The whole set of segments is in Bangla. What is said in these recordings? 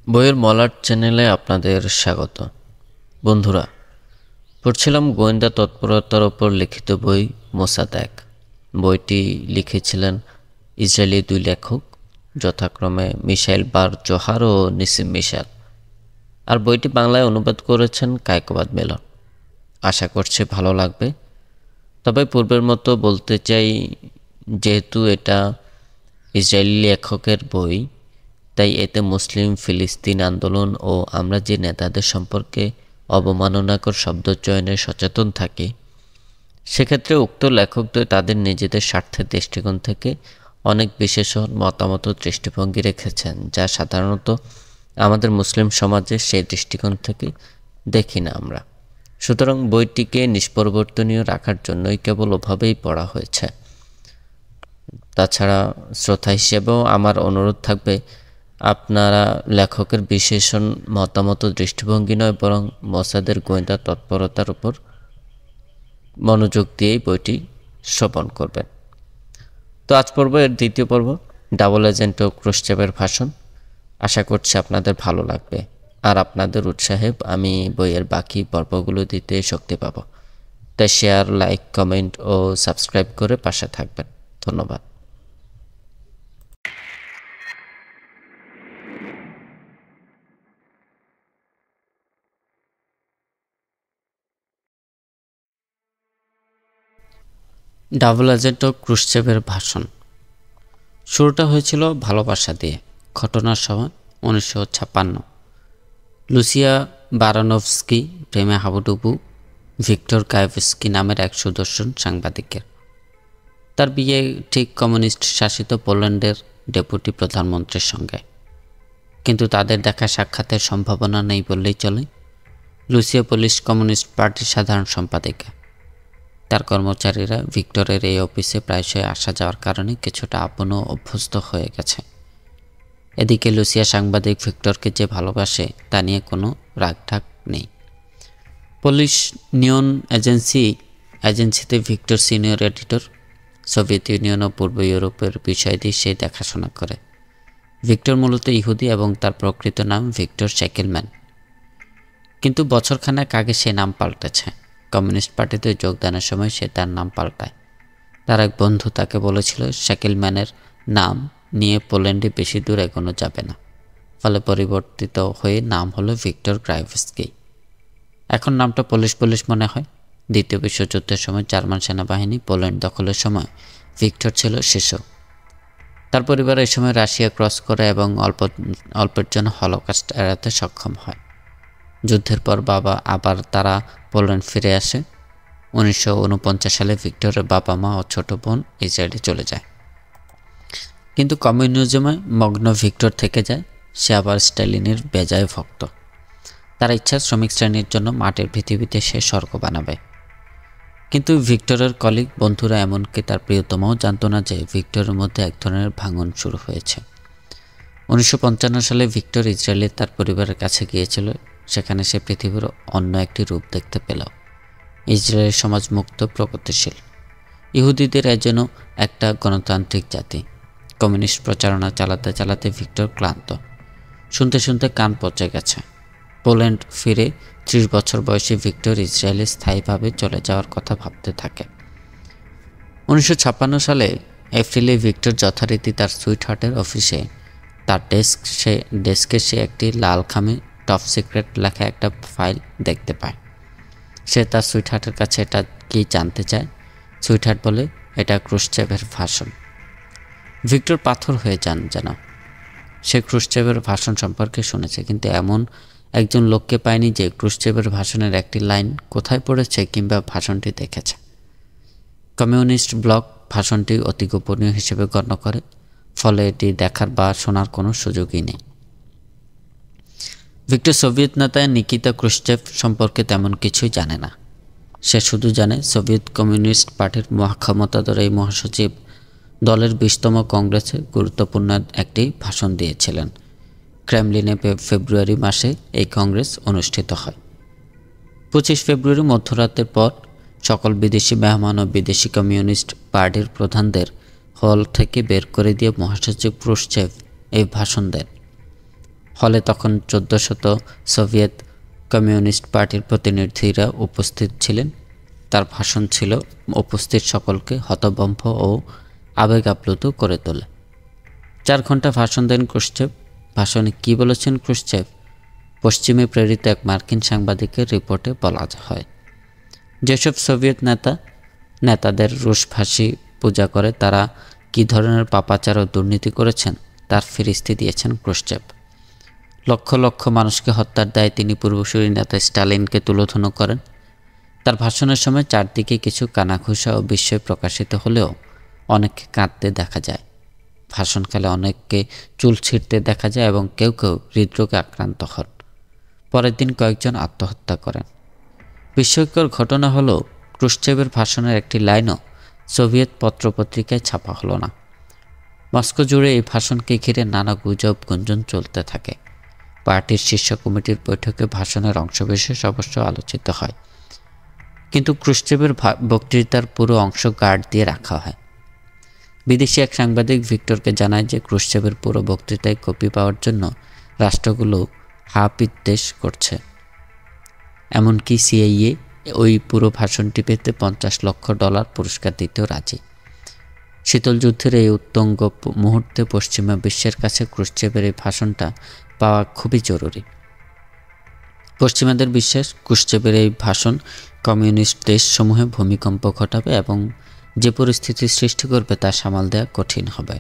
বইয়ের মলাট চ্যানেলে আপনাদের স্বাগত। বন্ধুরা, পড়ছিলাম গোয়েন্দা তৎপরতার ওপর লিখিত বই মোসাদ এক। বইটি লিখেছিলেন ইসরায়েলি দুই লেখক, যথাক্রমে মিশাইল বার জোহার ও নিসিম মিশাল। আর বইটি বাংলায় অনুবাদ করেছেন কায়কোবাদ মিলন। আশা করছি ভালো লাগবে। তবে পূর্বের মতো বলতে চাই, যেহেতু এটা ইসরায়েলি লেখকের বই, তাই এতে মুসলিম ফিলিস্তিন আন্দোলন ও আমরা যে নেতাদের সম্পর্কে অবমাননাকর শব্দচয়নে সচেতন থাকি, সেক্ষেত্রে উক্ত লেখকদ্বয় তাদের নিজেদের স্বার্থের দৃষ্টিকোণ থেকে অনেক বিশেষণ মতামত দৃষ্টিভঙ্গি রেখেছেন, যা সাধারণত আমাদের মুসলিম সমাজে সেই দৃষ্টিকোণ থেকে দেখি না আমরা। সুতরাং বইটিকে নিষ্পরিবর্তনীয় রাখার জন্যই কেবল ওভাবেই পড়া হয়েছে। তাছাড়া শ্রোতা হিসেবেও আমার অনুরোধ থাকবে, আপনারা লেখকের বিশেষণ মতামত দৃষ্টিভঙ্গি নয়, বরং মোসাদের গোয়েন্দা তৎপরতার উপর মনোযোগ দিয়েই বইটি শ্রবণ করবেন। তো আজ পর্ব এর দ্বিতীয় পর্ব, ডাবল এজেন্ট ও ক্রুশ্চেভের ভাষণ। আশা করছি আপনাদের ভালো লাগবে, আর আপনাদের উৎসাহে আমি বইয়ের বাকি পর্বগুলো দিতে শক্তি পাব। তাই শেয়ার, লাইক, কমেন্ট ও সাবস্ক্রাইব করে পাশে থাকবেন। ধন্যবাদ। ডাবল এজেন্ট ও ক্রুশ্চেভের ভাষণ। শুরুটা হয়েছিল ভালোবাসা দিয়ে। ঘটনার সময় 1956। লুসিয়া বারানভস্কি প্রেমে হাবুডুবু ভিক্টর কায়েভস্কি নামের এক সুদর্শন সাংবাদিকের। তার বিয়ে ঠিক কমিউনিস্ট শাসিত পোল্যান্ডের ডেপুটি প্রধানমন্ত্রীর সঙ্গে, কিন্তু তাদের দেখা সাক্ষাতের সম্ভাবনা নেই বললেই চলে। লুসিয়া পোলিশ কমিউনিস্ট পার্টির সাধারণ সম্পাদিকা। তার কর্মচারীরা ভিক্টরের এই অফিসে প্রায়শই আসা যাওয়ার কারণে কিছুটা আপন ও অভ্যস্ত হয়ে গেছে। এদিকে লুসিয়া সাংবাদিক ভিক্টরকে যে ভালোবাসে তা নিয়ে কোনো রাগঢাক নেই। পোলিশ নিয়ন এজেন্সিতে Victor senior editor. Soviet Union ও পূর্ব ইউরোপের বিষয়াদি সে দেখাশোনা করে। ভিক্টর মূলত ইহুদি এবং তার প্রকৃত নাম ভিক্টর শেকেলম্যান, কিন্তু বছরখানেক আগে সে নাম পাল্টেছে। কমিউনিস্ট পার্টিতে যোগদানের সময় সে তার নাম পাল্টায়। তার এক বন্ধু তাকে বলেছিল শেকেলম্যানের নাম নিয়ে পোল্যান্ডে বেশি দূর এগোনো যাবে না, ফলে পরিবর্তিত হয়ে নাম হলো ভিক্টর কায়েভস্কি। এখন নামটা পোলিশ মনে হয়। দ্বিতীয় বিশ্বযুদ্ধের সময় জার্মান সেনাবাহিনী পোল্যান্ড দখলের সময় ভিক্টর ছিল শিশু। তার পরিবার এই সময় রাশিয়া ক্রস করে এবং অল্পের জন্য হলোকস্ট এড়াতে সক্ষম হয়। যুদ্ধের পর আবার তারা পোল্যান্ড ফিরে আসে। 1949 সালে ভিক্টরের বাবা মা ও ছোট বোন ইসরায়েলে চলে যায়, কিন্তু কমিউনিজমে মগ্ন ভিক্টর থেকে যায়। সে আবার স্টালিনের বেজায় ভক্ত। তার ইচ্ছা শ্রমিক শ্রেণীর জন্য মাটির পৃথিবীতে সে স্বর্গ বানাবে। কিন্তু ভিক্টরের কলিগ, বন্ধুরা, এমনকি তার প্রিয়তমাও জানতো না যে ভিক্টরের মধ্যে এক ধরনের ভাঙন শুরু হয়েছে। 1955 সালে ভিক্টর ইসরায়েলে তার পরিবারের কাছে গিয়েছিল। সেখানে সে পৃথিবীর অন্য একটি রূপ দেখতে পেল। ইসরায়েলের সমাজ মুক্ত, প্রগতিশীল। ইহুদিদের যেন একটা গণতান্ত্রিক জাতি। কমিউনিস্ট প্রচারণা চালাতে চালাতে ভিক্টর ক্লান্ত। শুনতে শুনতে কান পচে গেছে। পোল্যান্ড ফিরে 30 বছর বয়সী ভিক্টর ইসরায়েলে স্থায়ীভাবে চলে যাওয়ার কথা ভাবতে থাকে। 1956 সালে এপ্রিলে ভিক্টর যথারীতি তার সুইটহার্টের অফিসে তার ডেস্কে সে একটি লাল খামে টপ সিক্রেট লেখা একটা ফাইল দেখতে পায়। সে তার সুইটহার্টের কাছে এটা কি জানতে চায়। সুইটহার্ট বলে, এটা ক্রুশ্চেভের ভাষণ। ভিক্টর পাথর হয়ে যান যেন। সে ক্রুশ্চেভের ভাষণ সম্পর্কে শুনেছে, কিন্তু এমন একজন লোককে পায়নি যে ক্রুশ্চেভের ভাষণের একটি লাইন কোথায় পড়েছে কিংবা ভাষণটি দেখেছে। কমিউনিস্ট ব্লক ভাষণটি অতি গোপনীয় হিসেবে গণ্য করে, ফলে এটি দেখার বা শোনার কোনো সুযোগই নেই। ভিক্টর সোভিয়েত নেতা নিকিতা ক্রুশ্চেভ সম্পর্কে তেমন কিছুই জানে না। সে শুধু জানে সোভিয়েত কমিউনিস্ট পার্টির মহাক্ষমতাধর এই মহাসচিব দলের 20তম কংগ্রেসে গুরুত্বপূর্ণ একটি ভাষণ দিয়েছিলেন। ক্রেমলিনে ফেব্রুয়ারি মাসে এই কংগ্রেস অনুষ্ঠিত হয়। 25 ফেব্রুয়ারি মধ্যরাতের পর সকল বিদেশি মেহমান ও বিদেশি কমিউনিস্ট পার্টির প্রধানদের হল থেকে বের করে দিয়ে মহাসচিব ক্রুশ্চেভ এই ভাষণ দেন। হলে তখন 1400 সোভিয়েত কমিউনিস্ট পার্টির প্রতিনিধিরা উপস্থিত ছিলেন। তার ভাষণ ছিল উপস্থিত সকলকে হতভম্ব ও আবেগ আপ্লুত করে তোলে। 4 ঘন্টা ভাষণ দেন ক্রুশ্চেভ। ভাষণে কী বলেছেন ক্রুশ্চেভ? পশ্চিমে প্রেরিত এক মার্কিন সাংবাদিকের রিপোর্টে বলা হয়, যেসব সোভিয়েত নেতাদের রুশভাষী পূজা করে তারা কী ধরনের পাপাচার ও দুর্নীতি করেছেন তার ফিরিস্তি দিয়েছেন ক্রুশ্চেভ। লক্ষ লক্ষ মানুষকে হত্যার দায়ে তিনি পূর্বসূরি নেতা স্টালিনকে তুলোধনো করেন। তার ভাষণের সময় চারদিকে কিছু কানাঘুষা ও বিস্ময় প্রকাশিত হলেও অনেককে কাঁদতে দেখা যায়। ভাষণকালে অনেককে চুল ছিঁড়তে দেখা যায় এবং কেউ কেউ হৃদরোগে আক্রান্ত হন। পরের দিন কয়েকজন আত্মহত্যা করেন। বিস্ময়কর ঘটনা হলো ক্রুশ্চেভের ভাষণের একটি লাইনও সোভিয়েত পত্রপত্রিকায় ছাপা হলো না। মস্কো জুড়ে এই ভাষণকে ঘিরে নানা গুজব গুঞ্জন চলতে থাকে। পার্টির শীর্ষ কমিটির বৈঠকে ভাষণের অংশবিশেষ অবশ্য আলোচিত হয়, কিন্তু ক্রুশ্চেভের বক্তৃতার পুরো অংশ গার্ড দিয়ে রাখা হয়। বিদেশি এক সাংবাদিক ভিক্টরকে জানায় যে ক্রুশ্চেভের পুরো বক্তৃতায় কপি পাওয়ার জন্য রাষ্ট্রগুলো হাপিত্তেশ করছে। এমনকি সিআইএ ওই পুরো ভাষণটি পেতে $50 লক্ষ পুরস্কার দিতেও রাজি। শীতল যুদ্ধের এই উত্তঙ্গ মুহূর্তে পশ্চিমা বিশ্বের কাছে ক্রুশ্চেভের এই ভাষণটা পাওয়া খুবই জরুরি। পশ্চিমাদের বিশ্বাস, ক্রুশ্চেভের এই ভাষণ কমিউনিস্ট দেশসমূহে ভূমিকম্প ঘটাবে এবং যে পরিস্থিতির সৃষ্টি করবে তা সামাল দেওয়া কঠিন হবে।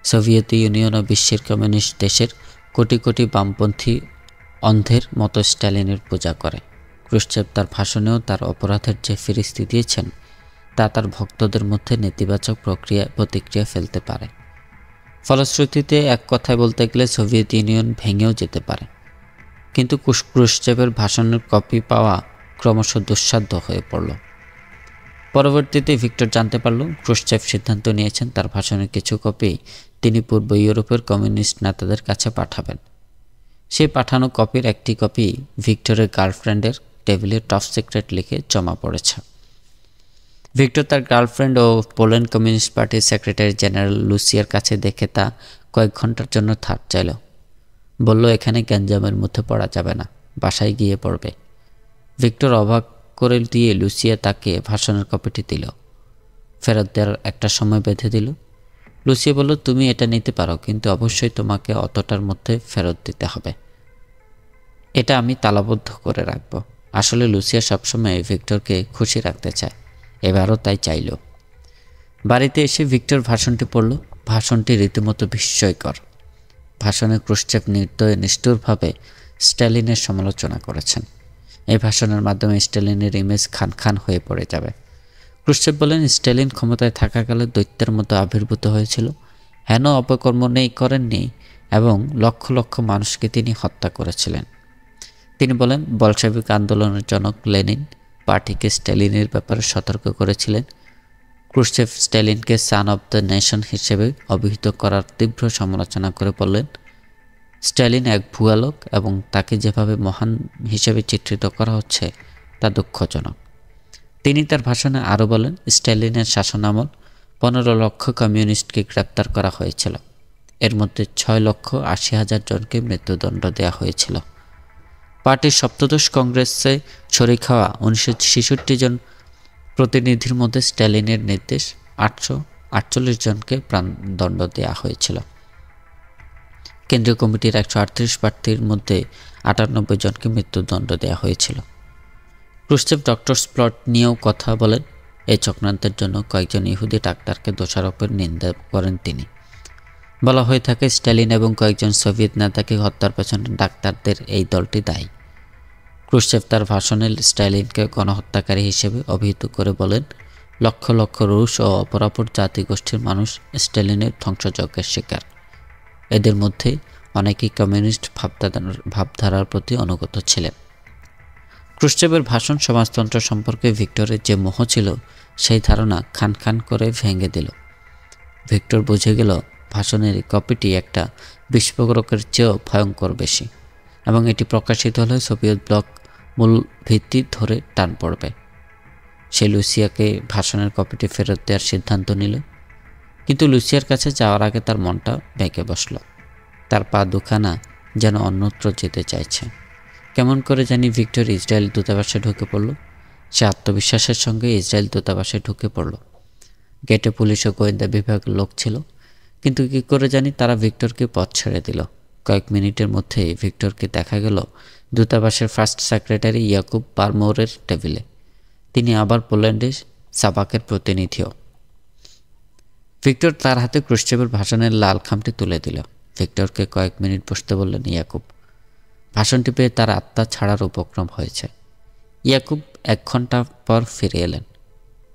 সোভিয়েত ইউনিয়ন ও বিশ্বের কমিউনিস্ট দেশের কোটি কোটি বামপন্থী অন্ধের মতো স্ট্যালিনের পূজা করে। ক্রুশ্চেভ তার ভাষণেও তার অপরাধের যে ফিরিস্তি দিয়েছেন তা তার ভক্তদের মধ্যে নেতিবাচক প্রতিক্রিয়া ফেলতে পারে। ফলশ্রুতিতে এক কথায় বলতে গেলে সোভিয়েত ইউনিয়ন ভেঙেও যেতে পারে। কিন্তু ক্রুশ্চেভের ভাষণের কপি পাওয়া ক্রমশ দুঃসাধ্য হয়ে পড়ল। পরবর্তীতে ভিক্টর জানতে পারল ক্রুশ্চেভ সিদ্ধান্ত নিয়েছেন তার ভাষণের কিছু কপি তিনি পূর্ব ইউরোপের কমিউনিস্ট নেতাদের কাছে পাঠাবেন। সেই পাঠানো কপির একটি কপি ভিক্টরের গার্লফ্রেন্ডের টেবিলে টপ সিক্রেট লিখে জমা পড়েছে। ভিক্টর তার গার্লফ্রেন্ড ও পোল্যান্ড কমিউনিস্ট পার্টির সেক্রেটারি জেনারেল লুসিয়ার কাছে দেখে তা কয়েক ঘন্টার জন্য থাক চাইল। বলল, এখানে গ্যাঞ্জামের মধ্যে পড়া যাবে না, বাসায় গিয়ে পড়বে। ভিক্টর অবাক করে দিয়ে লুসিয়া তাকে ভাষণের কপিটি দিল। ফেরত দেওয়ার একটা সময় বেঁধে দিল। লুসিয়া বলল, তুমি এটা নিতে পারো, কিন্তু অবশ্যই তোমাকে অতটার মধ্যে ফেরত দিতে হবে। এটা আমি তালাবদ্ধ করে রাখব। আসলে লুসিয়া সবসময় ভিক্টরকে খুশি রাখতে চায়, এবারও তাই চাইল। বাড়িতে এসে ভিক্টর ভাষণটি পড়ল। ভাষণটি রীতিমতো বিস্ময়কর। ভাষণে ক্রুশ্চেভ নিষ্ঠুরভাবে স্ট্যালিনের সমালোচনা করেছেন। এই ভাষণের মাধ্যমে স্ট্যালিনের ইমেজ খান খান হয়ে পড়ে যাবে। ক্রুশ্চেভ বলেন, স্ট্যালিন ক্ষমতায় থাকাকালে দৈত্যের মতো আবির্ভূত হয়েছিল, হেন অপকর্ম করেননি এবং লক্ষ লক্ষ মানুষকে তিনি হত্যা করেছিলেন। তিনি বলেন, বলশেভিক আন্দোলনের জনক লেনিন পার্টিকে স্ট্যালিনের ব্যাপারে সতর্ক করেছিলেন। ক্রুশ্চেভ স্ট্যালিনকে সান অব দ্য নেশন হিসেবে অভিহিত করার তীব্র সমালোচনা করে বললেন, স্ট্যালিন এক ভুয়া লোক এবং তাকে যেভাবে মহান হিসেবে চিত্রিত করা হচ্ছে তা দুঃখজনক। তিনি তার ভাষণে আরও বলেন, স্ট্যালিনের শাসনামল 15 লক্ষ কমিউনিস্টকে গ্রেপ্তার করা হয়েছিল। এর মধ্যে 6,80,000 জনকে মৃত্যুদণ্ড দেওয়া হয়েছিল। পার্টির সপ্তদশ কংগ্রেসে শরিক হওয়া 1966 জন প্রতিনিধির মধ্যে স্ট্যালিনের নির্দেশ 848 জনকে প্রাণদণ্ড দেওয়া হয়েছিল। কেন্দ্রীয় কমিটির 138 প্রার্থীর মধ্যে 98 জনকে মৃত্যুদণ্ড দেওয়া হয়েছিল। ক্রুশ্চেভ ডক্টরস প্লট নিয়েও কথা বলেন। এই চক্রান্তের জন্য কয়েকজন ইহুদি ডাক্তারকে দোষারোপের নিন্দা করেন তিনি। বলা হয়ে থাকে, স্ট্যালিন এবং কয়েকজন সোভিয়েত নেতাকে হত্যার পেছনে ডাক্তারদের এই দলটি দায়ী। ক্রুশ্চেভ তার ভাষণে স্ট্যালিনকে গণহত্যাকারী হিসেবে অভিহিত করে বলেন, লক্ষ লক্ষ রুশ ও অপরাপর জাতিগোষ্ঠীর মানুষ স্ট্যালিনের ধ্বংসযজ্ঞের শিকার। এদের মধ্যে অনেকেই কমিউনিস্ট ভাবধারার প্রতি অনুগত ছিলেন। ক্রুশ্চেভের ভাষণ সমাজতন্ত্র সম্পর্কে ভিক্টরের যে মোহ ছিল সেই ধারণা খান খান করে ভেঙে দিল। ভিক্টর বুঝে গেল ভাষণের এই কপিটি একটা বিস্ফোরকের চেয়েও ভয়ঙ্কর বেশি, এবং এটি প্রকাশিত হলে সোভিয়েত ব্লক মূল ভিত্তি ধরে টান পড়বে। সে লুসিয়াকে ভাষণের কপিটি ফেরত দেওয়ার সিদ্ধান্ত নিল, কিন্তু লুসিয়ার কাছে যাওয়ার আগে তার মনটা বেঁকে বসল। তার পা দুখানা যেন অন্যত্র যেতে চাইছে। কেমন করে জানি ভিক্টর ইসরায়েল দূতাবাসে ঢুকে পড়ল। সে আত্মবিশ্বাসের সঙ্গে ইসরায়েল দূতাবাসে ঢুকে পড়ল। গেটে পুলিশ ও গোয়েন্দা বিভাগের লোক ছিল, কিন্তু কী করে জানি তারা ভিক্টরকে পথ ছেড়ে দিল। কয়েক মিনিটের মধ্যেই ভিক্টরকে দেখা গেল দূতাবাসের ফার্স্ট সেক্রেটারি ইয়াকুব পারমোরের টেবিলে। তিনি আবার পোল্যান্ডে সাবাকের প্রতিনিধিও। ভিক্টর তার হাতে ক্রুশ্চেভের ভাষণের লাল খামটি তুলে দিল। ভিক্টরকে কয়েক মিনিট বসতে বললেন ইয়াকুব। ভাষণটি পেয়ে তার আত্মা ছাড়ার উপক্রম হয়েছে। ইয়াকুব 1 ঘন্টা পর ফিরে এলেন।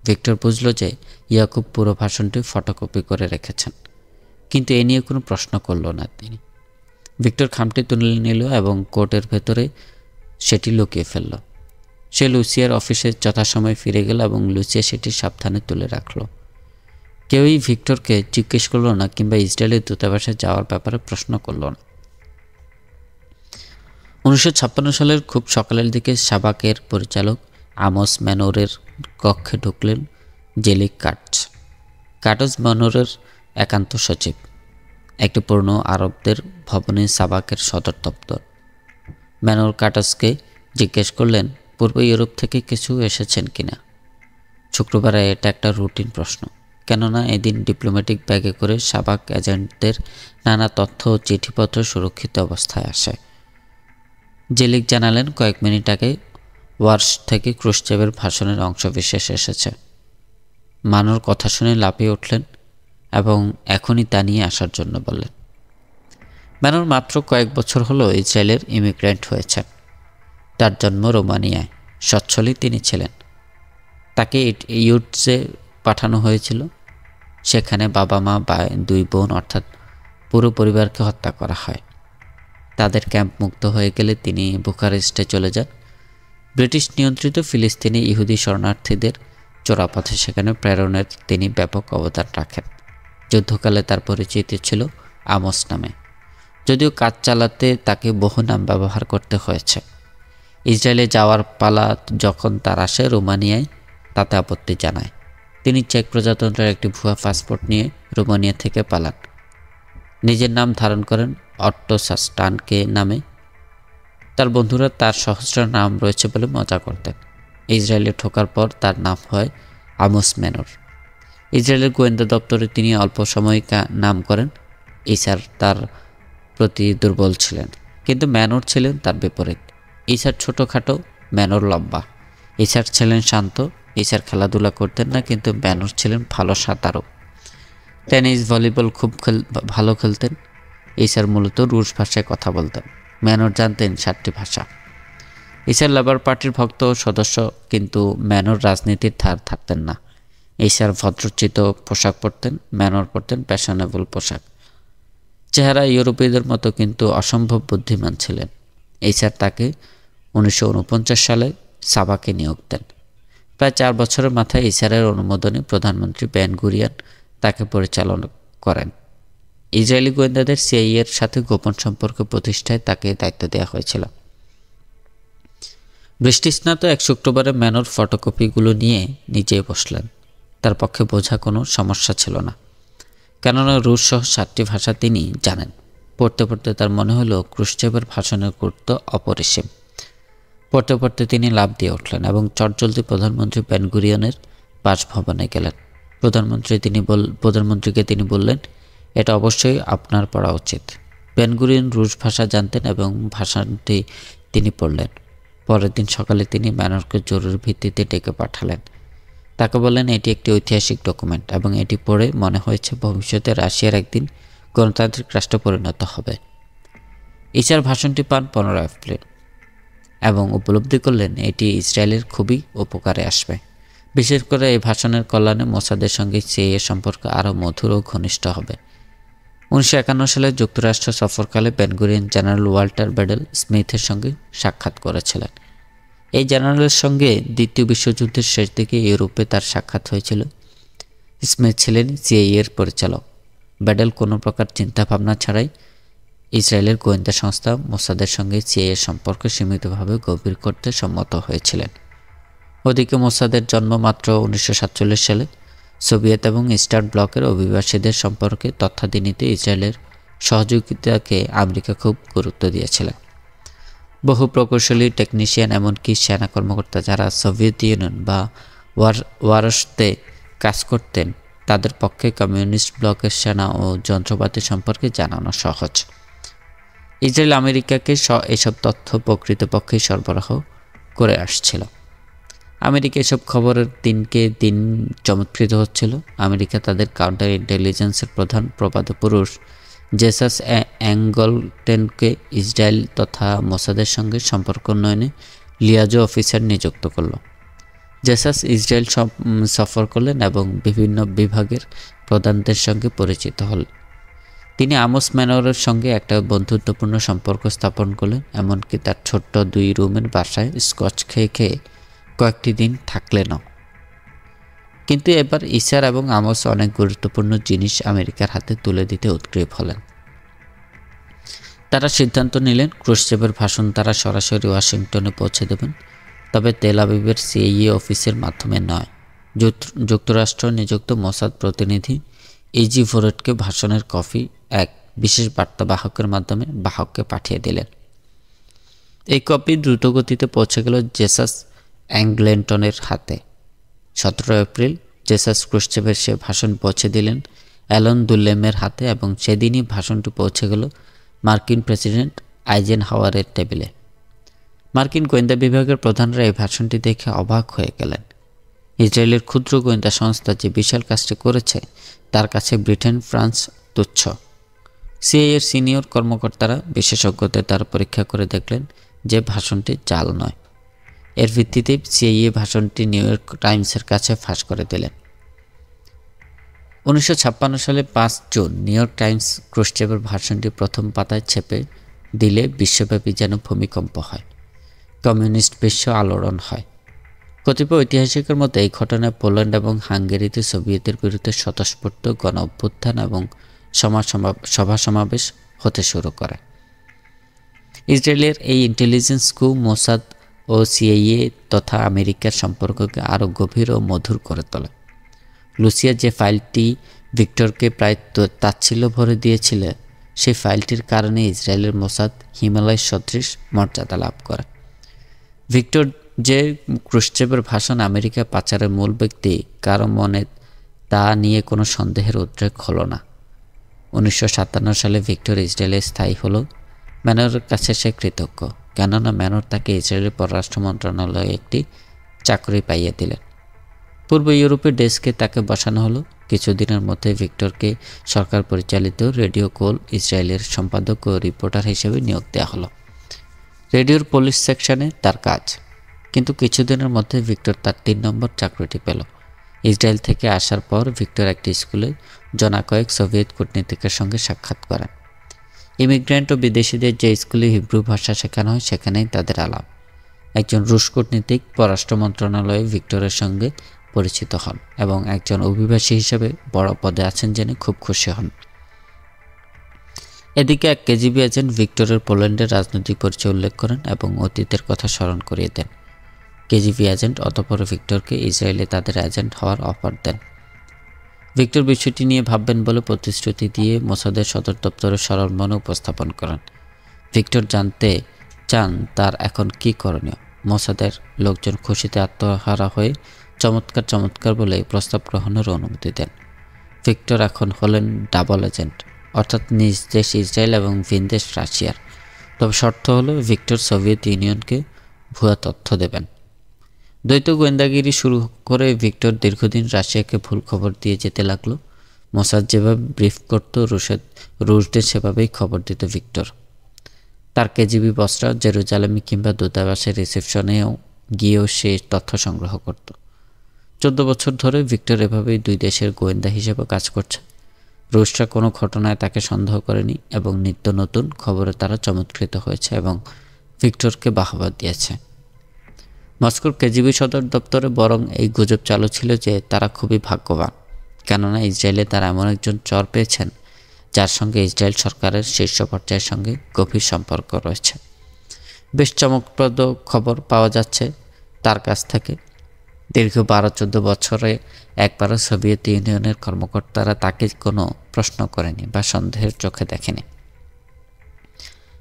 ভিক্টর বুঝল যে ইয়াকুব পুরো ভাষণটি ফটোকপি করে রেখেছেন, কিন্তু এ নিয়ে কোনো প্রশ্ন করল না তিনি। ভিক্টর খামটি তুলে নিল এবং কোর্টের ভেতরে সেটি লুকিয়ে ফেলল। সে লুসিয়ার অফিসে যথাসময়ে ফিরে গেল এবং লুসিয়া সেটি সাবধানে তুলে রাখল। কেউই ভিক্টরকে জিজ্ঞেস করল না কিংবা ইসরায়েলের দূতাবাসে যাওয়ার ব্যাপারে প্রশ্ন করল না। 1956 সালের খুব সকালের দিকে সাবাকের পরিচালক আমোস ম্যানোরের কক্ষে ঢুকলেন জেলিক কাটজ ম্যানোরের একান্ত সচিব। একটি পুরনো আরবদের ভবনে সাবাকের সদর দপ্তর। ম্যানোর কাটজকে জিজ্ঞেস করলেন পূর্ব ইউরোপ থেকে কিছু এসেছেন কিনা। শুক্রবারে এটা একটা রুটিন প্রশ্ন, কেননা এদিন ডিপ্লোম্যাটিক ব্যাগে করে সাবাক এজেন্টদের নানা তথ্য ও চিঠিপত্র সুরক্ষিত অবস্থায় আসে। জেলিক জানালেন কয়েক মিনিট আগে ওয়ার্স থেকে ক্রুশ্চেভের ভাষণের অংশবিশেষ এসেছে। মানোর কথা শুনে লাফিয়ে উঠলেন এবং এখনই তা নিয়ে আসার জন্য বললেন। ম্যানোর মাত্র কয়েক বছর হলো ইসরায়েলের ইমিগ্রেন্ট হয়েছেন। তার জন্ম রোমানিয়ায়। সচ্ছলই তিনি ছিলেন। তাকে ইউটসে পাঠানো হয়েছিল। সেখানে বাবা মা 2 বোন অর্থাৎ পুরো পরিবারকে হত্যা করা হয়। তাদের ক্যাম্প মুক্ত হয়ে গেলে তিনি বুখারেস্টে চলে যান। ব্রিটিশ নিয়ন্ত্রিত ফিলিস্তিনি ইহুদি শরণার্থীদের চোরাপথে সেখানে প্রেরণের তিনি ব্যাপক অবদান রাখেন। যুদ্ধকালে তার পরিচিতি ছিল আমোস নামে, যদিও কাজ চালাতে তাকে বহু নাম ব্যবহার করতে হয়েছে। ইসরায়েলে যাওয়ার পালা যখন তার আসে রোমানিয়ায়, তাতে আপত্তি জানায়। তিনি চেক প্রজাতন্ত্রের একটি ভুয়া পাসপোর্ট নিয়ে রোমানিয়া থেকে পালান। নিজের নাম ধারণ করেন অট্টো সাস্টানকে নামে। তার বন্ধুরা তার সহস্র নাম রয়েছে বলে মজা করতেন। ইসরায়েলে ঢোকার পর তার নাম হয় আমোস ম্যানোর। ইসরায়েলের গোয়েন্দা দপ্তরে তিনি অল্প সময় নাম করেন। ইসার তার প্রতি দুর্বল ছিলেন, কিন্তু ম্যানোর ছিলেন তার বিপরীত। ইসার ছোটোখাটো, ম্যানোর লম্বা। ইসার ছিলেন শান্ত। ইসার খেলাধুলা করতেন না, কিন্তু ম্যানোর ছিলেন ভালো সাঁতারও। টেনিস, ভলিবল খুব ভালো খেলতেন। ইসার মূলত রুশ ভাষায় কথা বলতেন। ম্যানোর জানতেন 7টি ভাষা। ইসার লেবার পার্টির ভক্ত সদস্য, কিন্তু ম্যানোর রাজনীতির ধার থাকতেন না। ইসার ভদ্রচিত পোশাক পরতেন, ম্যানোর পরতেন ফ্যাশনেবল পোশাক। চেহারা ইউরোপীয়দের মতো, কিন্তু অসম্ভব বুদ্ধিমান ছিলেন। ইসার তাকে 1949 সালে সাবাকে নিয়োগ দেন। প্রায় 4 বছরের মাথায় ইসারের অনুমোদনে প্রধানমন্ত্রী বেন গুরিয়ন তাকে পরিচালনা করেন। ইসরায়েলি গোয়েন্দাদের সিআইএর সাথে গোপন সম্পর্ক প্রতিষ্ঠায় তাকে দায়িত্ব দেওয়া হয়েছিল। বৃষ্টিস্নাত এক শুক্রবারে ম্যানোর ফটোকপিগুলো নিয়ে নিজেই বসলেন। তার পক্ষে বোঝা কোনো সমস্যা ছিল না, কেননা রুশ সহ 7টি ভাষা তিনি জানেন। পড়তে পড়তে তার মনে হলো ক্রুশ্চেভের ভাষণের গুরুত্ব অপরিসীম। পড়তে পড়তে তিনি লাফ দিয়ে উঠলেন এবং চটজলদি প্রধানমন্ত্রী বেন গুরিয়নের বাসভবনে গেলেন। প্রধানমন্ত্রীকে তিনি বললেন, এটা অবশ্যই আপনার পড়া উচিত। বেন গুরিয়ন রুশ ভাষা জানতেন এবং ভাষণটি তিনি পড়লেন। পরের দিন সকালে তিনি ম্যানোরকে জরুরি ভিত্তিতে ডেকে পাঠালেন। তাকে বললেন এটি একটি ঐতিহাসিক ডকুমেন্ট এবং এটি পড়ে মনে হয়েছে ভবিষ্যতে রাশিয়ার একদিন গণতান্ত্রিক রাষ্ট্র পরিণত হবে। ইসার ভাষণটি পান 15 এপ্রিল এবং উপলব্ধি করলেন এটি ইসরায়েলের খুবই উপকারে আসবে। বিশেষ করে এই ভাষণের কল্যাণে মোসাদের সঙ্গে সিআইএ সম্পর্ক আরও মধুর ও ঘনিষ্ঠ হবে। 1951 সালে যুক্তরাষ্ট্র সফরকালে বেন গুরিয়ন জেনারেল ওয়াল্টার ব্যাডেল স্মিথের সঙ্গে সাক্ষাৎ করেছিলেন। এই জেনারেলের সঙ্গে দ্বিতীয় বিশ্বযুদ্ধের শেষ দিকে ইউরোপে তার সাক্ষাৎ হয়েছিল। স্মিথ ছিলেন সিআইএর পরিচালক। ব্যাডেল কোনো প্রকার চিন্তাভাবনা ছাড়াই ইসরায়েলের গোয়েন্দা সংস্থা মোসাদের সঙ্গে সিআইএর সম্পর্ক সীমিতভাবে গভীর করতে সম্মত হয়েছিলেন। ওদিকে মোসাদের জন্ম মাত্র 1947 সালে। সোভিয়েত এবং ইস্টার্ন ব্লকের অভিবাসীদের সম্পর্কে তথ্যাদি নিতে ইসরায়েলের সহযোগিতাকে আমেরিকা খুব গুরুত্ব দিয়েছিল। বহু প্রকৌশলী, টেকনিশিয়ান, এমনকি সেনা কর্মকর্তা যারা সোভিয়েত ইউনিয়ন বা ওয়ারশতে কাজ করতেন, তাদের পক্ষে কমিউনিস্ট ব্লকের সেনা ও যন্ত্রপাতি সম্পর্কে জানানো সহজ। ইসরায়েল আমেরিকাকে এসব তথ্য প্রকৃতপক্ষেই সরবরাহ করে আসছিল। আমেরিকা এসব খবরের দিনকে দিন চমৎকৃত হচ্ছিল। আমেরিকা তাদের কাউন্টার ইন্টেলিজেন্সের প্রধান প্রবাদপুরুষ জেসাস অ্যাঙ্গলটেনকে ইসরায়েল তথা মোসাদের সঙ্গে সম্পর্ক উন্নয়নে লিয়াজো অফিসার নিযুক্ত করল। জেসাস ইসরায়েল সফর করলেন এবং বিভিন্ন বিভাগের প্রধানদের সঙ্গে পরিচিত হলেন। তিনি আমোস ম্যানরের সঙ্গে একটা বন্ধুত্বপূর্ণ সম্পর্ক স্থাপন করলেন, এমনকি তার ছোট্ট 2 রুমের বাসায় স্কচ খেয়ে খেয়ে কয়েকটি দিন থাকলেনও। কিন্তু এবার ইসার এবং আমোস অনেক গুরুত্বপূর্ণ জিনিস আমেরিকার হাতে তুলে দিতে উদ্গ্রীব হলেন। তারা সিদ্ধান্ত নিলেন ক্রুশ্চেভের ভাষণ তারা সরাসরি ওয়াশিংটনে পৌঁছে দেবেন, তবে তেল আবিবের সিআইএ অফিসের মাধ্যমে নয়। যুক্তরাষ্ট্র নিযুক্ত মোসাদ প্রতিনিধি ইজি ভোরেটকে ভাষণের কপি এক বিশেষ বার্তাবাহকের মাধ্যমে বাহককে পাঠিয়ে দিলেন। এই কপি দ্রুতগতিতে পৌঁছে গেল জেসাস অ্যাঙ্গলেন্টনের হাতে। 17 এপ্রিল জেসাস ক্রুশ্চেভের সে ভাষণ পৌঁছে দিলেন অ্যালন দুল্লেমের হাতে এবং সেদিনই ভাষণটি পৌঁছে গেল মার্কিন প্রেসিডেন্ট আইজেনহাওয়ারের টেবিলে। মার্কিন গোয়েন্দা বিভাগের প্রধানরা এই ভাষণটি দেখে অবাক হয়ে গেলেন। ইসরায়েলের ক্ষুদ্র গোয়েন্দা সংস্থা যে বিশাল কাজটি করেছে তার কাছে ব্রিটেন, ফ্রান্স তুচ্ছ। সিআইএর সিনিয়র কর্মকর্তারা বিশেষজ্ঞদের দ্বারা পরীক্ষা করে দেখলেন যে ভাষণটি জাল নয়। এর ভিত্তিতে সিআইএ ভাষণটি নিউ ইয়র্ক টাইমসের কাছে ফাঁস করে দিলেন। 1956 সালে 5 জুন নিউ ইয়র্ক টাইমস ক্রুশ্চেভের ভাষণটি প্রথম পাতায় ছেপে দিলে বিশ্বব্যাপী যেন ভূমিকম্প হয়, কমিউনিস্ট বিশ্ব আলোড়ন হয়। কতিপয় ঐতিহাসিকের মতে এই ঘটনায় পোল্যান্ড এবং হাঙ্গেরিতে সোভিয়েতের বিরুদ্ধে স্বতঃস্ফূর্ত গণ অভ্যুত্থান এবং সভা সমাবেশ হতে শুরু করে। ইসরায়েলের এই ইন্টেলিজেন্স কু মোসাদ ও সিআইএ তথা আমেরিকার সম্পর্ককে আরও গভীর ও মধুর করে তোলে। লুসিয়া যে ফাইলটি ভিক্টরকে প্রায় তাচ্ছিল্য ভরে দিয়েছিল, সেই ফাইলটির কারণে ইসরায়েলের মোসাদ হিমালয় সদৃশ মর্যাদা লাভ করে। ভিক্টর যে ক্রুশ্চেভের ভাষণ আমেরিকা পাচারের মূল ব্যক্তি, কারো মনে তা নিয়ে কোনো সন্দেহের উদ্রেক হলো না। 1957 সালে ভিক্টর ইসরায়েলে স্থায়ী হলো। ম্যানরের কাছে সে কৃতজ্ঞ, কেননা ম্যানর তাকে ইসরায়েলের পররাষ্ট্র মন্ত্রণালয়ে একটি চাকরি পাইয়ে দিলেন। পূর্ব ইউরোপের ডেস্কে তাকে বসানো হলো। কিছুদিনের মধ্যে ভিক্টরকে সরকার পরিচালিত রেডিও কোল ইসরায়েলের সম্পাদক ও রিপোর্টার হিসেবে নিয়োগ দেওয়া হলো। রেডিওর পুলিশ সেকশনে তার কাজ। কিন্তু কিছুদিনের মধ্যে ভিক্টর তার 3 নম্বর চাকরিটি পেল। ইসরায়েল থেকে আসার পর ভিক্টর একটি স্কুলে জনাকয়েক সোভিয়েত কূটনীতিকের সঙ্গে সাক্ষাৎ করেন। ইমিগ্রেন্ট ও বিদেশিদের যে স্কুলে হিব্রু ভাষা শেখানো হয় সেখানেই তাদের আলাপ। একজন রুশ কূটনীতিক পররাষ্ট্র মন্ত্রণালয়ে ভিক্টরের সঙ্গে পরিচিত হন এবং একজন অভিবাসী হিসেবে বড় পদে আছেন জেনে খুব খুশি হন। এদিকে এক কেজিবি এজেন্ট ভিক্টরের পোল্যান্ডের রাজনৈতিক পরিচয় উল্লেখ করেন এবং অতীতের কথা স্মরণ করিয়ে দেন। কেজিবি এজেন্ট অতঃপর ভিক্টরকে ইসরায়েলে তাদের এজেন্ট হওয়ার অফার দেন। ভিক্টর বিষয়টি নিয়ে ভাববেন বলে প্রতিশ্রুতি দিয়ে মোসাদের সদর দপ্তরে সরল মনে উপস্থাপন করেন। ভিক্টর জানতে চান তার এখন কী করণীয়। মোসাদের লোকজন খুশিতে আত্মহারা হয়ে চমৎকার বলে প্রস্তাব গ্রহণের অনুমতি দেন। ভিক্টর এখন হলেন ডাবল এজেন্ট, অর্থাৎ নিজ দেশ ইসরায়েল এবং ভিনদেশ রাশিয়ার। তবে শর্ত হলো ভিক্টর সোভিয়েত ইউনিয়নকে ভুয়া তথ্য দেবেন। দ্বৈত গোয়েন্দাগিরি শুরু করে ভিক্টর দীর্ঘদিন রাশিয়াকে ভুল খবর দিয়ে যেতে লাগলো। মোসাদ যেভাবে ব্রিফ করত রুশদের সেভাবেই খবর দিত ভিক্টর। তার কেজিবি বসরা জেরুজালেমে কিংবা দূতাবাসের রিসেপশনেও গিয়েও সে তথ্য সংগ্রহ করত। 14 বছর ধরে ভিক্টর এভাবেই 2 দেশের গোয়েন্দা হিসেবে কাজ করছে। রুশরা কোনো ঘটনায় তাকে সন্দেহ করেনি এবং নিত্য নতুন খবরে তারা চমৎকৃত হয়েছে এবং ভিক্টরকে বাহবা দিয়েছে। মস্কোর কেজিবি সদর দপ্তরে বরং এই গুজব চালু ছিল যে তারা খুবই ভাগ্যবান, কেননা ইসরায়েলে তারা এমন একজন চর পেয়েছেন যার সঙ্গে ইসরায়েল সরকারের শীর্ষ পর্যায়ের সঙ্গে গভীর সম্পর্ক রয়েছে। বেশ চমকপ্রদ খবর পাওয়া যাচ্ছে তার কাছ থেকে। দীর্ঘ 12-14 বছরে একবারও সোভিয়েত ইউনিয়নের কর্মকর্তারা তাকে কোনো প্রশ্ন করেনি বা সন্দেহের চোখে দেখেনি।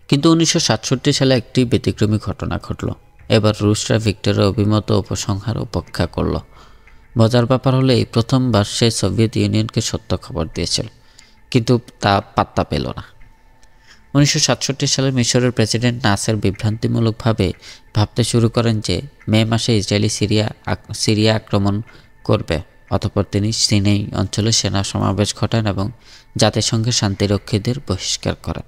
কিন্তু 1967 সালে একটি ব্যতিক্রমী ঘটনা ঘটল। এবার রুশরা ভিক্টরের অভিমত উপসংহার উপেক্ষা করল। মজার ব্যাপার হলো এই প্রথমবার সে সোভিয়েত ইউনিয়নকে সত্য খবর দিয়েছিল, কিন্তু তা পাত্তা পেল না। 1967 সালে মিশরের প্রেসিডেন্ট নাসের বিভ্রান্তিমূলকভাবে ভাবতে শুরু করেন যে মে মাসে ইসরায়েলি সিরিয়া আক্রমণ করবে। অতঃপর তিনি সিনাই অঞ্চলে সেনা সমাবেশ ঘটান এবং জাতিসংঘের শান্তিরক্ষীদের বহিষ্কার করেন।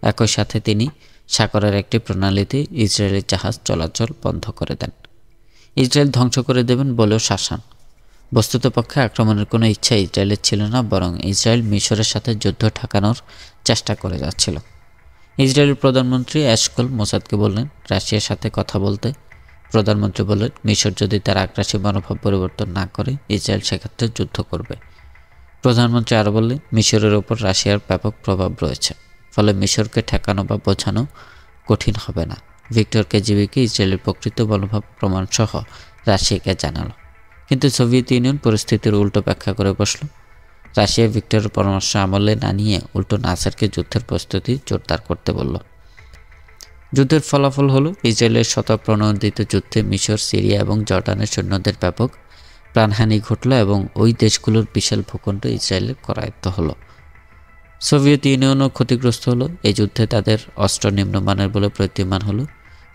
একই সাথে তিনি সাগরের একটি প্রণালীতে ইসরায়েলি জাহাজ চলাচল বন্ধ করে দেন। ইসরায়েল ধ্বংস করে দেবেন বলেও শাসান। বস্তুতপক্ষে আক্রমণের কোনো ইচ্ছা ইসরায়েলের ছিল না, বরং ইসরায়েল মিশরের সাথে যুদ্ধ ঠেকানোর চেষ্টা করে যাচ্ছিল। ইসরায়েলের প্রধানমন্ত্রী এশকল মোসাদকে বললেন রাশিয়ার সাথে কথা বলতে। প্রধানমন্ত্রী বললেন মিশর যদি তার আগ্রাসী মনোভাব পরিবর্তন না করে ইসরায়েল সেক্ষেত্রে যুদ্ধ করবে। প্রধানমন্ত্রী আরও বললেন মিশরের ওপর রাশিয়ার ব্যাপক প্রভাব রয়েছে, ফলে মিশরকে ঠেকানো বা বোঝানো কঠিন হবে না। ভিক্টর কেজিবিকে ইসরায়েলের প্রকৃত মনোভাব প্রমাণসহ রাশিয়াকে জানালো, কিন্তু সোভিয়েত ইউনিয়ন পরিস্থিতির উল্টো ব্যাখ্যা করে বসল। রাশিয়া ভিক্টরের পরামর্শ আমলে না নিয়ে উল্টো নাসেরকে যুদ্ধের প্রস্তুতি জোরদার করতে বলল। যুদ্ধের ফলাফল হলো ইসরায়েলের স্বতঃপ্রণোদিত যুদ্ধে মিশর, সিরিয়া এবং জর্ডানের সৈন্যদের ব্যাপক প্রাণহানি ঘটল এবং ওই দেশগুলোর বিশাল ভূখণ্ড ইসরায়েলের করায়ত্ত হলো। সোভিয়েত ইউনিয়নও ক্ষতিগ্রস্ত হলো। এই যুদ্ধে তাদের অস্ত্র নিম্নমানের বলে প্রতীয়মান হলো।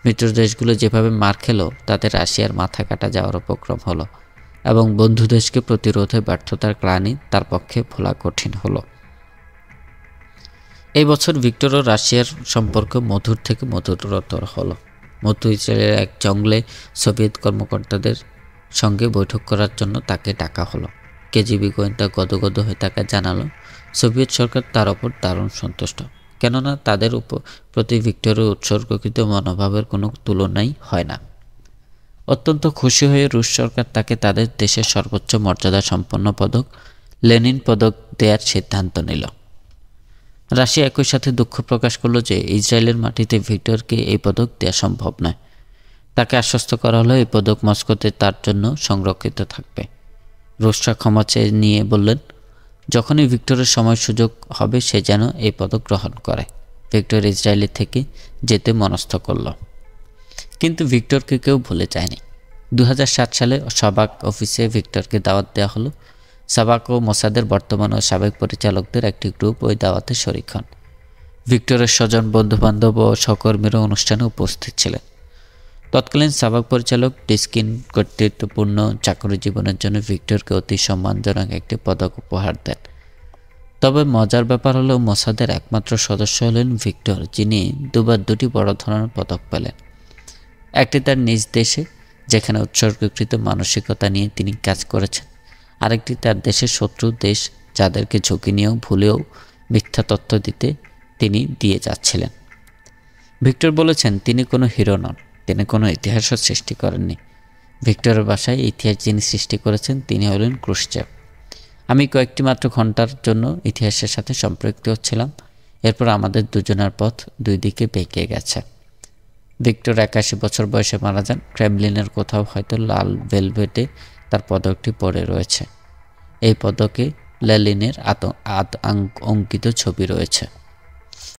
মিত্র দেশগুলো যেভাবে মার খেলো তাতে রাশিয়ার মাথা কাটা যাওয়ার উপক্রম হলো এবং বন্ধু দেশকে প্রতিরোধে ব্যর্থতার গ্লানি তার পক্ষে ভোলা কঠিন হলো। এই বছর ভিক্টর ও রাশিয়ার সম্পর্ক মধুর থেকে মধুরতর হলো। মধ্য ইসরায়েলের এক জঙ্গলে সোভিয়েত কর্মকর্তাদের সঙ্গে বৈঠক করার জন্য তাকে ডাকা হলো। কেজিবি গোয়েন্দা গদগদ হয়ে তাকে জানালো সোভিয়েত সরকার তার ওপর দারুণ সন্তুষ্ট, কেননা তাদের প্রতি ভিক্টরের উৎসর্গকৃত মনোভাবের কোনো তুলনাই হয় না। অত্যন্ত খুশি হয়ে রুশ সরকার তাকে তাদের দেশের সর্বোচ্চ মর্যাদা সম্পন্ন পদক লেনিন পদক দেওয়ার সিদ্ধান্ত নিল। রাশিয়া একই সাথে দুঃখ প্রকাশ করল যে ইসরায়েলের মাটিতে ভিক্টরকে এই পদক দেওয়া সম্ভব নয়। তাকে আশ্বস্ত করা হলো এই পদক মস্কোতে তার জন্য সংরক্ষিত থাকবে। রুশরা ক্ষমা চেয়ে নিয়ে বললেন যখনই ভিক্টরের সময় সুযোগ হবে সে যেন এই পদক গ্রহণ করে। ভিক্টর ইসরায়েলি থেকে যেতে মনস্থ করল, কিন্তু ভিক্টরকে কেউ ভুলে যায়নি। 2007 সালে সাবাক অফিসে ভিক্টরকে দাওয়াত দেওয়া হলো। সাবাক ও মোসাদের বর্তমান ও সাবেক পরিচালকদের একটি গ্রুপ ওই দাওয়াতে শরিক হন। ভিক্টরের স্বজন, বন্ধুবান্ধব ও সহকর্মীরা অনুষ্ঠানে উপস্থিত ছিলেন। তৎকালীন সাবাক পরিচালক ডিস্কিন কর্তৃত্বপূর্ণ চাকরি জীবনের জন্য ভিক্টরকে অতি সম্মানজনক একটি পদক উপহার দেন। তবে মজার ব্যাপার হলো মোসাদের একমাত্র সদস্য হলেন ভিক্টর, যিনি দুবার দুটি বড় ধরনের পদক পেলেন। একটি তার নিজ দেশে, যেখানে উৎসর্গকৃত মানসিকতা নিয়ে তিনি কাজ করেছেন, আরেকটি তার দেশের শত্রু দেশ, যাদেরকে ঝুঁকি নিয়েও ভুলেও মিথ্যা তথ্য দিতে তিনি দিয়ে যাচ্ছিলেন। ভিক্টর বলেছেন তিনি কোনো হিরো নন, তিনি কোনো ইতিহাসও সৃষ্টি করেননি। ভিক্টরের ভাষায় ইতিহাস যিনি সৃষ্টি করেছেন তিনি হলেন ক্রুশ্চেভ। আমি কয়েকটি মাত্র ঘন্টার জন্য ইতিহাসের সাথে সম্পৃক্ত ছিলাম, এরপর আমাদের দুজনের পথ দুই দিকে বেঁকে গেছে। ভিক্টর 81 বছর বয়সে মারা যান। ক্রেমলিনের কোথাও হয়তো লাল ভেলভেটে তার পদকটি পড়ে রয়েছে। এই পদকে লেনিনের অঙ্কিত ছবি রয়েছে।